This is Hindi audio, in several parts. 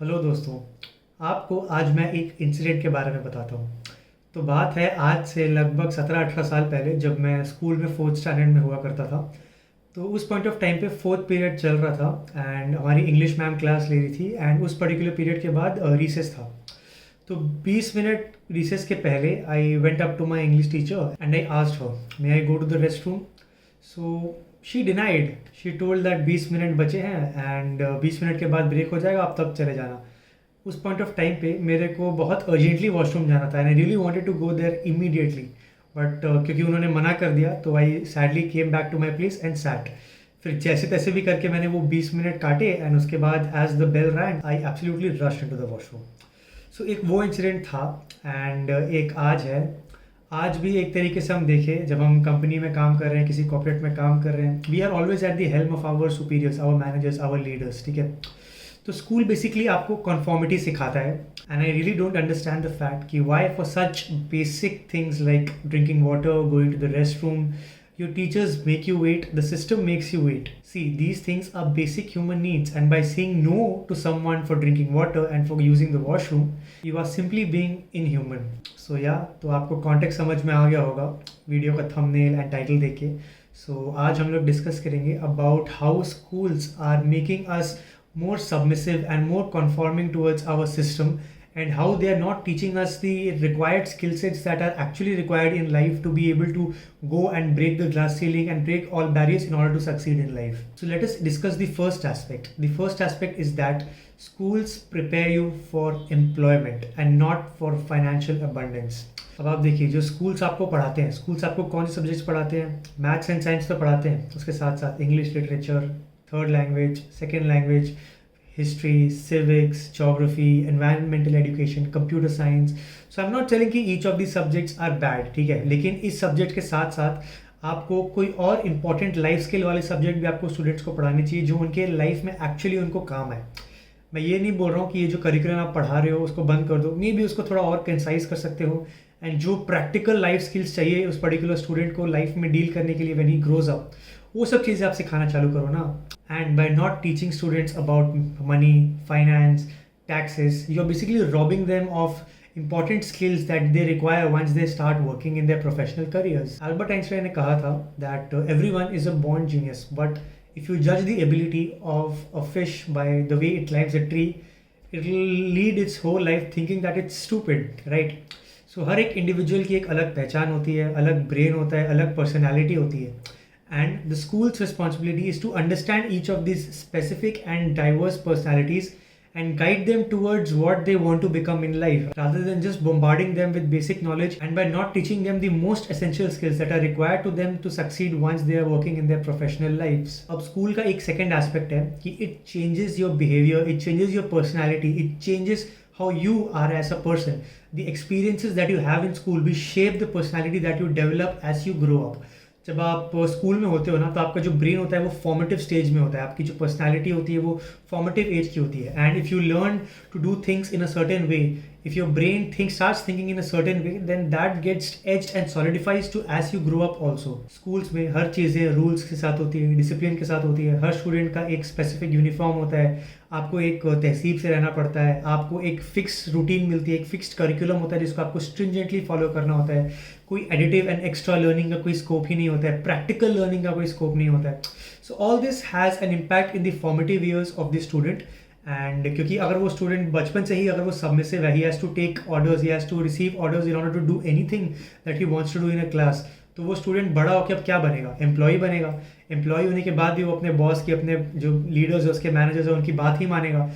हेलो दोस्तों। आपको आज मैं एक इंसिडेंट के बारे में बताता हूँ। तो बात है आज से लगभग 17-18 साल पहले, जब मैं स्कूल में फोर्थ स्टैंडर्ड में हुआ करता था। तो उस पॉइंट ऑफ टाइम पे फोर्थ पीरियड चल रहा था एंड हमारी इंग्लिश मैम क्लास ले रही थी एंड उस पर्टिकुलर पीरियड के बाद रिसेस था। तो 20 मिनट रिसेस के पहले I went up to my English teacher and I asked her may I go to the rest room. So she denied. She told that 20 minute बचे हैं एंड 20 मिनट के बाद ब्रेक हो जाएगा, आप तब चले जाना। उस पॉइंट ऑफ टाइम पे मेरे को बहुत अर्जेंटली वॉशरूम जाना था and I really wanted to go there immediately, but क्योंकि उन्होंने मना कर दिया तो I sadly came back to my place and sat. फिर जैसे तैसे भी करके मैंने वो 20 मिनट काटे एंड उसके बाद as the bell rang I absolutely rush into the washroom. So एक वो इंसिडेंट था एंड एक आज है। आज भी एक तरीके से हम देखें, जब हम कंपनी में काम कर रहे हैं, किसी कॉर्पोरेट में काम कर रहे हैं, we are always at the helm of our superiors, our managers, our leaders, ठीक है। तो स्कूल बेसिकली आपको कॉन्फॉर्मिटी सिखाता है and I really don't understand the fact कि why for such basic things like drinking water, going to the rest room, your teachers make you wait, the system makes you wait. See, these things are basic human needs, and by saying no to someone for drinking water and for using the washroom, you are simply being inhuman. So yeah, तो आपको कॉन्टेक्स्ट समझ में आ गया होगा वीडियो का थंबनेल एंड टाइटल देख के। सो आज हम लोग डिस्कस करेंगे about how schools are making us more submissive and more conforming towards our system, and how they are not teaching us the required skill sets that are actually required in life to be able to go and break the glass ceiling and break all barriers in order to succeed in life. So let us discuss the first aspect. The first aspect is that schools prepare you for employment and not for financial abundance. अब आप देखिए, जो स्कूल्स आपको पढ़ाते हैं, स्कूल्स आपको कौन से सब्जेक्ट्स पढ़ाते हैं? मैथ्स एंड साइंस तो पढ़ाते हैं, उसके साथ साथ English literature, third language, second language, history, civics, geography, environmental education, computer science. So I'm not telling कि each of these subjects are bad, ठीक है, लेकिन इस सब्जेक्ट के साथ साथ आपको कोई और इम्पॉर्टेंट लाइफ स्किल वाले सब्जेक्ट भी आपको स्टूडेंट्स को पढ़ाने चाहिए, जो उनके लाइफ में एक्चुअली उनको काम है। मैं ये नहीं बोल रहा हूँ कि ये जो करिकुलम आप पढ़ा रहे हो उसको बंद कर दो, मे भी उसको थोड़ा और कंसाइज कर सकते हो, एंड जो प्रैक्टिकल लाइफ स्किल्स चाहिए उस पर्टिकुलर स्टूडेंट को लाइफ में डील करने के लिए व्हेन ही ग्रोज अप, वो सब चीज़ें आप सिखाना चालू करो ना। And by not teaching students about money, finance, taxes, you are basically robbing them of important skills that they require once they start working in their professional careers. Albert Einstein ने कहा था that everyone is a born genius, but if you judge the ability of a fish by the way it climbs a tree, it will lead its whole life thinking that it's stupid, right? So हर एक individual की एक अलग पहचान होती है, अलग brain होता है, अलग personality होती है, and the school's responsibility is to understand each of these specific and diverse personalities and guide them towards what they want to become in life, rather than just bombarding them with basic knowledge and by not teaching them the most essential skills that are required to them to succeed once they are working in their professional lives. अब स्कूल का एक सेकेंड एस्पेक्ट है कि it changes your behavior, it changes your personality, it changes how you are as a person. The experiences that you have in school will shape the personality that you develop as you grow up. जब आप स्कूल में होते हो ना, तो आपका जो ब्रेन होता है वो फॉर्मेटिव स्टेज में होता है, आपकी जो पर्सनालिटी होती है वो फॉर्मेटिव एज की होती है, and if you learn to do things in a certain way, if your brain starts thinking in a certain way, then that gets edged and solidifies to as you grow up also. Schools में हर चीज़ें रूल्स के साथ होती है, डिसिप्लिन के साथ होती है, हर स्टूडेंट का एक स्पेसिफिक यूनिफॉर्म होता है, आपको एक तहसीब से रहना पड़ता है, आपको एक फिक्स रूटीन मिलती है, एक फिक्स्ड करिकुलम होता है जिसको आपको स्ट्रिंजेंटली फॉलो करना होता है। कोई एडिटिव एंड एक्स्ट्रा लर्निंग का कोई स्कोप ही नहीं होता है, प्रैक्टिकल लर्निंग का कोई स्कोप नहीं होता है। So all this has an impact in the formative years of the student. And क्योंकि अगर वो स्टूडेंट बचपन से ही अगर वो सबमिसिव है, he has to take orders, he has to receive orders in order to do anything that he wants to do in a class, तो वो स्टूडेंट बड़ा होकर अब क्या बनेगा? एम्प्लॉय बनेगा। एम्प्लॉय होने के बाद भी वो अपने बॉस की, अपने जो लीडर्स है, उसके मैनेजर्स है, उनकी बात ही मानेगा।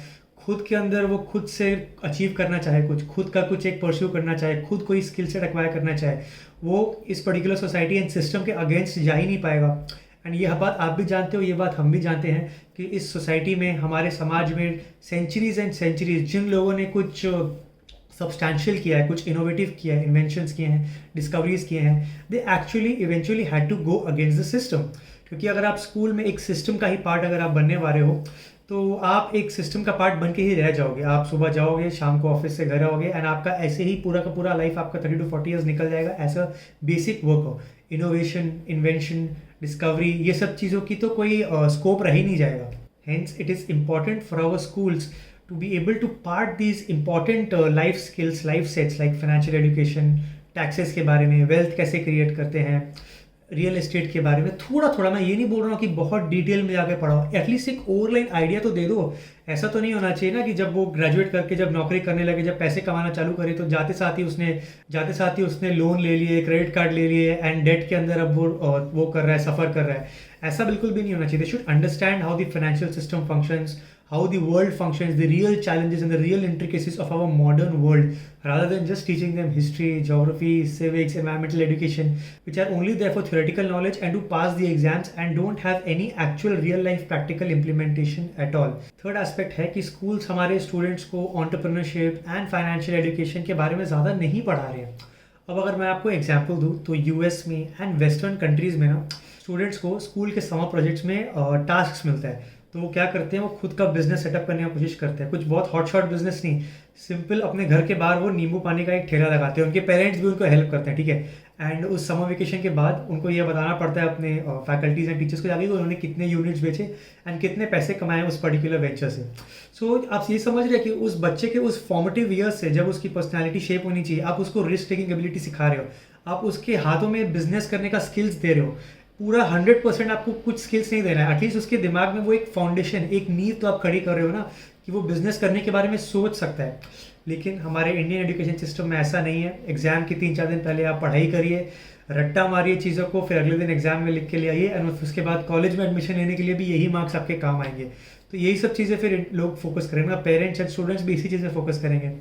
खुद के अंदर वो खुद से अचीव करना चाहे, कुछ खुद का कुछ एक परस्यू करना चाहे, खुद कोई स्किल सेट एक्वायर करना चाहे, वो इस पर्टिकुलर सोसाइटी एंड सिस्टम के अगेंस्ट जा ही नहीं पाएगा। एंड यह बात आप भी जानते हो, ये बात हम भी जानते हैं कि इस सोसाइटी में, हमारे समाज में सेंचुरीज एंड सेंचुरीज जिन लोगों ने कुछ सब्सटैंशियल किया है, कुछ इनोवेटिव किया है, इन्वेंशंस किए हैं, डिस्कवरीज किए हैं, they actually eventually had to go against the system. क्योंकि अगर आप स्कूल में एक सिस्टम का ही पार्ट अगर आप बनने वाले हो, तो आप एक सिस्टम का पार्ट बन के ही रह जाओगे। आप सुबह जाओगे, शाम को ऑफिस से घर आओगे, एंड आपका ऐसे ही पूरा का पूरा लाइफ आपका 30 to 40 ईयर्स निकल जाएगा एज अ बेसिक वर्क हो। इनोवेशन, इन्वेंशन, डिस्कवरी, ये सब चीज़ों की तो कोई स्कोप रह ही नहीं जाएगा। Hence, it is important for our schools to be able to part these important life skills, life sets like financial education, taxes के बारे में, वेल्थ कैसे क्रिएट करते हैं, रियल एस्टेट के बारे में थोड़ा थोड़ा, मैं ये नहीं बोल रहा हूँ कि बहुत डिटेल में जाके पढ़ाओ, एटलीस्ट एक ओवरलाइन आइडिया तो दे दो। ऐसा तो नहीं होना चाहिए ना कि जब वो ग्रेजुएट करके जब नौकरी करने लगे, जब पैसे कमाना चालू करे, तो जाते साथ ही उसने लोन ले लिए, क्रेडिट कार्ड ले लिए एंड डेट के अंदर अब वो कर रहा है, सफ़र कर रहा है। ऐसा बिल्कुल भी नहीं होना चाहिए। They should understand how the financial system functions, how the world functions, the real challenges and the real intricacies of our modern world, rather than just teaching them history, geography, civics, environmental education, which are only there for theoretical knowledge and to pass the exams and don't have any actual real life practical implementation at all. Third aspect है कि schools हमारे students को entrepreneurship and financial education के बारे में ज़्यादा नहीं पढ़ा रहे हैं। अब अगर मैं आपको एग्जाम्पल दूँ तो यूएस में एंड वेस्टर्न कंट्रीज़ में ना स्टूडेंट्स को स्कूल के समर प्रोजेक्ट्स में टास्क मिलता है, तो वो क्या करते हैं, वो खुद का बिजनेस सेटअप करने की कोशिश करते हैं। कुछ बहुत हॉट शॉट बिजनेस नहीं, सिंपल अपने घर के बाहर वो नींबू पानी का एक ठेला लगाते हैं, उनके पेरेंट्स भी उनको हेल्प करते हैं, ठीक है। एंड उस समर वेकेशन के बाद उनको ये बताना पड़ता है अपने फैकल्टीज एंड टीचर्स को जाके कि उन्होंने कितने यूनिट्स बेचे एंड कितने पैसे कमाए उस पर्टिकुलर वेंचर से। सो आप ये समझ रहे हैं कि उस बच्चे के उस फॉर्मेटिव ईयर्स से जब उसकी पर्सनैलिटी शेप होनी चाहिए, आप उसको रिस्क टेकिंग एबिलिटी सिखा रहे हो, आप उसके हाथों में बिजनेस करने का स्किल्स दे रहे हो। पूरा 100% आपको कुछ स्किल्स नहीं देना है, एटलीस्ट उसके दिमाग में वो एक फाउंडेशन, एक नींव तो आप खड़ी कर रहे हो ना कि वो बिजनेस करने के बारे में सोच सकता है। लेकिन हमारे इंडियन एजुकेशन सिस्टम में ऐसा नहीं है। एग्जाम के 3-4 दिन पहले आप पढ़ाई करिए, रट्टा मारिए चीज़ों को, फिर अगले दिन एग्जाम में लिख के ले आइए एंड उसके बाद कॉलेज में एडमिशन लेने के लिए भी यही मार्क्स आपके काम आएंगे। तो यही सब चीज़ें फिर लोग फोकस करेंगे, पेरेंट्स एंड स्टूडेंट्स भी इसी चीज़ में फोकस करेंगे।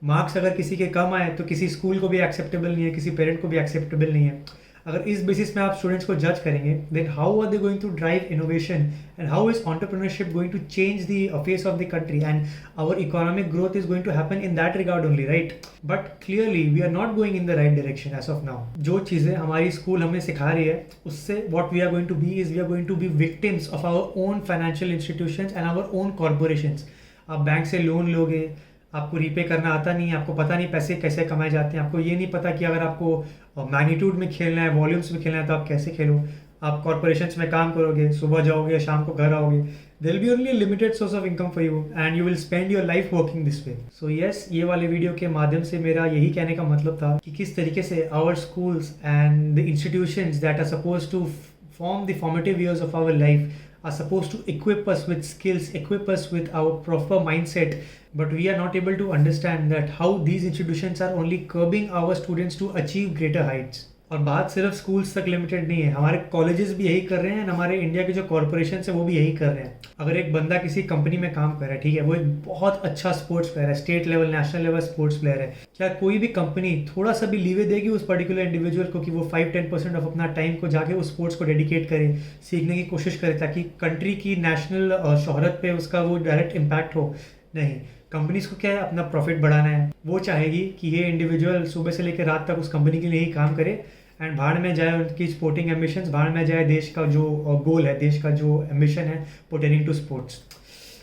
मार्क्स अगर किसी के कम आए तो किसी स्कूल को भी एक्सेप्टेबल नहीं है, किसी पेरेंट को भी एक्सेप्टेबल नहीं है। अगर इस बेसिस में आप स्टूडेंट्स को जज करेंगे, then how are they going to drive innovation and how is entrepreneurship going to change the face of the country and our economic growth is going to happen in that regard only, right. But clearly we are not going in the right direction as of now. जो चीज़ें हमारी स्कूल हमें सिखा रही है उससे what we are going to be is we are going to B victims of our own financial institutions and our own corporations. आप बैंक से लोन लोगे, आपको रीपे करना आता नहीं, आपको पता नहीं पैसे कैसे कमाए जाते हैं, आपको ये नहीं पता कि अगर आपको मैग्नीट्यूड में खेलना है, वॉल्यूम्स में खेलना है तो आप कैसे खेलो। आप कॉर्पोरेशंस में काम करोगे, सुबह जाओगे, शाम को घर आओगे, there will be only limited source of income for you and you will spend your life working this way. So yes, ये वाले वीडियो के माध्यम से मेरा यही कहने का मतलब था कि किस तरीके से our schools and the institutions that are suppose to form the formative years of our life are supposed to equip us with skills, equip us with our proper mindset, but we are not able to understand that how these institutions are only curbing our students to achieve greater heights. और बात सिर्फ स्कूल्स तक लिमिटेड नहीं है, हमारे कॉलेजेस भी यही कर रहे हैं, हमारे इंडिया के जो कॉर्पोरेशन है वो भी यही कर रहे हैं। अगर एक बंदा किसी कंपनी में काम कर रहा है, ठीक है, वो एक बहुत अच्छा स्पोर्ट्स प्लेयर है, state level, national level sports player है, क्या कोई भी कंपनी थोड़ा सा भी लीवे देगी उस पर्टिकुलर इंडिविजुअल को कि वो 5-10% ऑफ अपना टाइम को जाके उस स्पोर्ट्स को डेडिकेट करे, सीखने की कोशिश करे, ताकि कंट्री की नेशनल शोहरत पे उसका वो डायरेक्ट इम्पैक्ट हो? नहीं। कंपनीज को क्या है, अपना प्रॉफिट बढ़ाना है। वो चाहेगी कि ये इंडिविजुअल सुबह से लेकर रात तक उस कंपनी के लिए ही काम करे एंड भाड़ में जाए उनकी स्पोर्टिंग एम्बिशंस, भाड़ में जाए देश का जो गोल है, देश का जो एम्बिशन है पर्टेनिंग टू स्पोर्ट्स।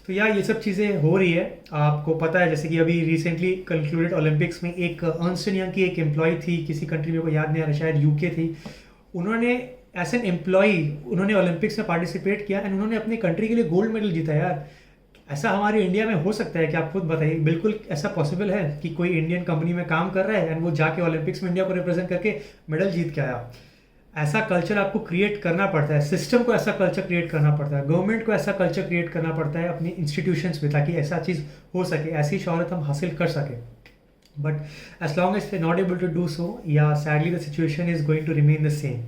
तो यार ये सब चीज़ें हो रही है। आपको पता है जैसे कि अभी रिसेंटली कंक्लूडेड ओलंपिक्स में एक अर्नस्ट एंड यंग की एक एम्प्लॉय थी, किसी कंट्री में को याद नहीं आ रहा, शायद यूके थी। उन्होंने एज एन एम्प्लॉय उन्होंने ओलंपिक्स में पार्टिसिपेट किया एंड उन्होंने अपनी कंट्री के लिए गोल्ड मेडल जीता। यार ऐसा हमारे इंडिया में हो सकता है कि आप खुद बताइए? बिल्कुल ऐसा पॉसिबल है कि कोई इंडियन कंपनी में काम कर रहा है एंड वो जाके ओलंपिक्स में इंडिया को रिप्रेजेंट करके मेडल जीत के आया। ऐसा कल्चर आपको क्रिएट करना पड़ता है, सिस्टम को ऐसा कल्चर क्रिएट करना पड़ता है, गवर्नमेंट को ऐसा कल्चर क्रिएट करना पड़ता है अपनी इंस्टीट्यूशंस में, ताकि ऐसा चीज़ हो सके, ऐसी शोहरत हम हासिल कर सके। But as long as we not able to do so, yeah sadly the situation is going to remain the same.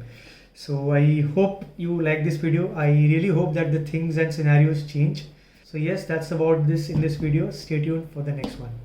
So I hope you like this video. I really hope that the things and scenarios change. So yes, that's about this in this video. Stay tuned for the next one.